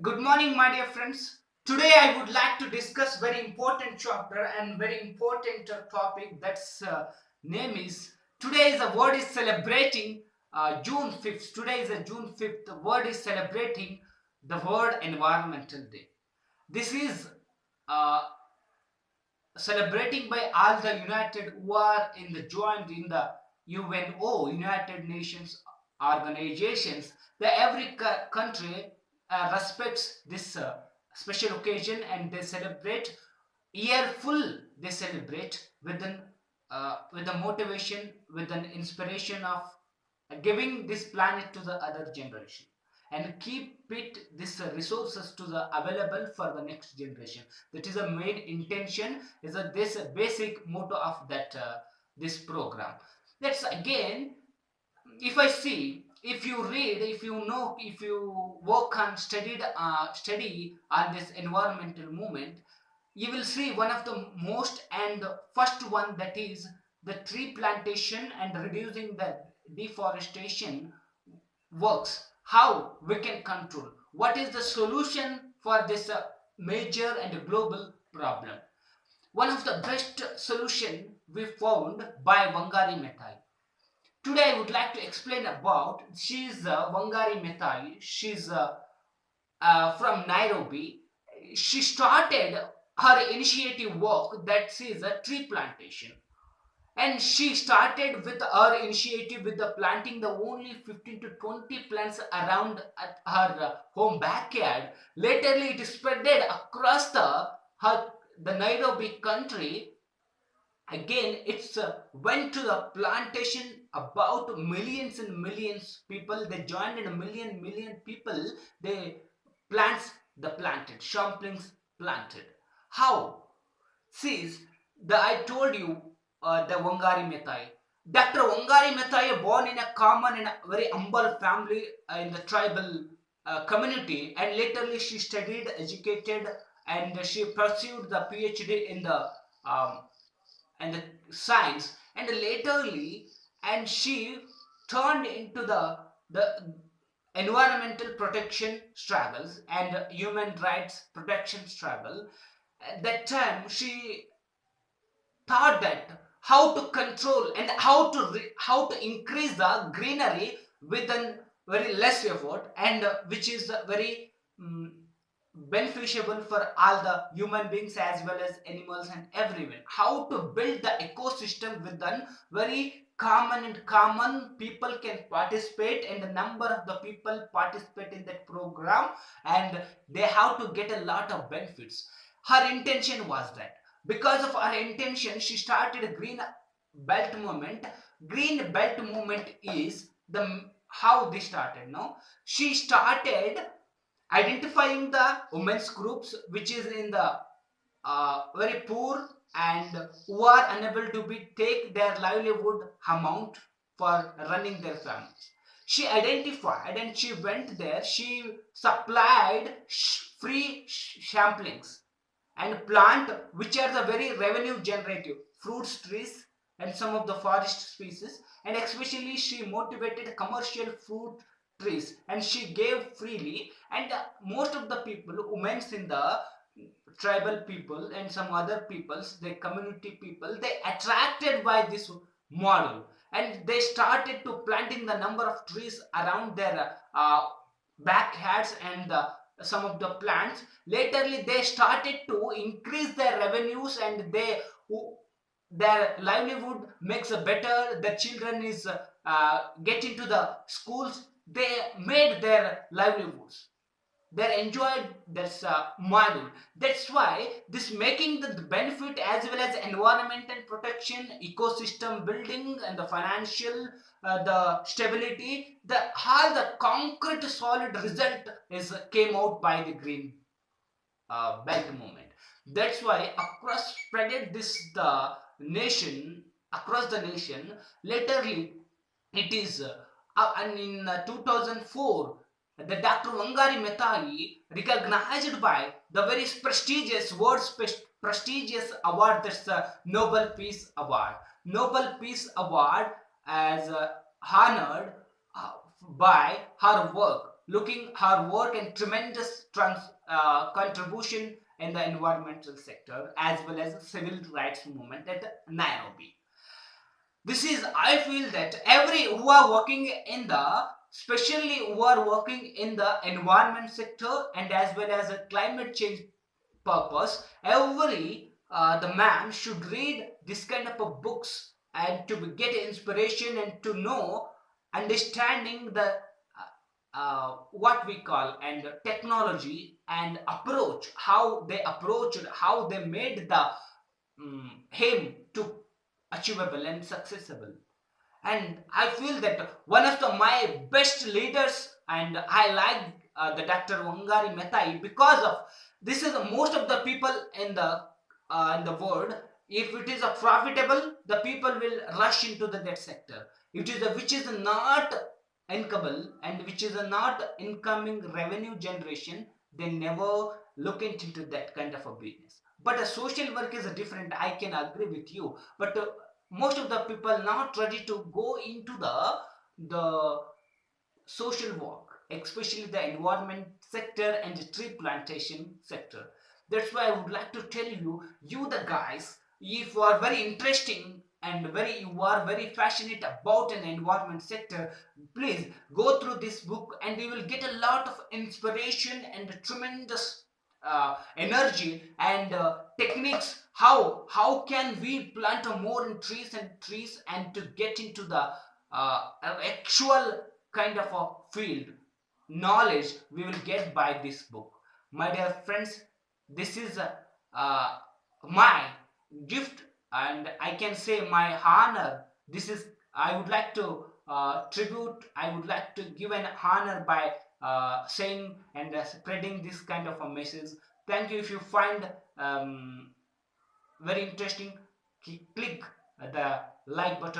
Good morning, my dear friends. Today, I would like to discuss very important chapter and very important topic. That's name is today is the world is celebrating June 5th. Today is a June 5th. The world is celebrating the World Environmental Day. This is uh, celebrating by all the United who are in the joined in the UNO, United Nations organizations. That every country respects this special occasion and they celebrate year full. They celebrate with the motivation, with an inspiration of giving this planet to the other generation and keep it this resources to the available for the next generation. That is the main intention, is a this basic motto of that this program. That's again, if I see, if you read, if you know, if you work on study on this environmental movement, you will see one of the most and first one, that is the tree plantation and reducing the deforestation works, how we can control, what is the solution for this major and global problem. One of the best solution we found by Wangari Maathai. Today I would like to explain about, she's Wangari Maathai. She's from Nairobi. She started her initiative work, that is a tree plantation, and she started with her initiative with the planting the only 15 to 20 plants around at her home backyard. Laterly it spreaded across the Nairobi country. Again it's went to the plantation, about millions and millions people they joined, in a million people they plants the planted samplings planted. How? See, I told you, the Wangari Maathai. Dr. Wangari Maathai, born in a common and a very humble family in the tribal community, and laterly she studied, educated, and she pursued the PhD in um, the science, and laterly, and she turned into the environmental protection struggles and human rights protection struggle. At that time, she thought that how to control and how to increase the greenery with a very less effort, and which is very mm, beneficiable for all the human beings as well as animals and everyone. How to build the ecosystem with a very common people can participate, and the number of the people participate in that program, and they have to get a lot of benefits. Her intention was that, because of her intention, she started a green belt movement. Green belt movement is the how they started. No, she started identifying the women's groups which is in the very poor and who are unable to be take their livelihood amount for running their families. She identified and she went there. She supplied free samplings and plant which are the very revenue generative fruits trees and some of the forest species, and especially she motivated commercial fruit trees and she gave freely, and most of the people women in the tribal people and some other peoples, the community people, they attracted by this model, and they started to planting the number of trees around their backyards and some of the plants. Laterly they started to increase their revenues, and their livelihood makes a better, the children is get into the schools, they made their livelihoods, they enjoyed this model. That's why this making the benefit as well as environmental protection, ecosystem building, and the financial, the stability, the all the concrete solid result is came out by the green belt movement. That's why across spreaded this the nation, across the nation. Laterly it is and in 2004, the Dr. Wangari Maathai recognized by the very prestigious prestigious award, that's the Nobel Peace Award. Nobel Peace Award as honored by her work. looking her work and tremendous contribution in the environmental sector as well as the civil rights movement at Nairobi. This is, I feel that every who are working in the, especially who are working in the environment sector and as well as a climate change purpose, every the man should read this kind of a books and to get inspiration and to know understanding the what we call and technology and approach, how they approached, how they made the him to achievable and successful. And I feel that one of the my best leaders, and I like the Dr. Wangari Metai because of this is most of the people in the world. If it is a profitable, the people will rush into the that sector. It is a, which is not income and which is a not incoming revenue generation. They never look into that kind of a business. But a social work is a different. I can agree with you, but most of the people not ready to go into the social work, especially the environment sector and the tree plantation sector. That's why I would like to tell you, you the guys, if you are very interesting and very you are very passionate about an environment sector, please go through this book and you will get a lot of inspiration and tremendous energy and techniques. How can we plant more in trees and to get into the actual kind of a field knowledge we will get by this book. My dear friends, this is uh, my gift and I can say my honor. This is, I would like to tribute, I would like to give an honor by saying and spreading this kind of a message. Thank you. If you find very interesting, click the like button.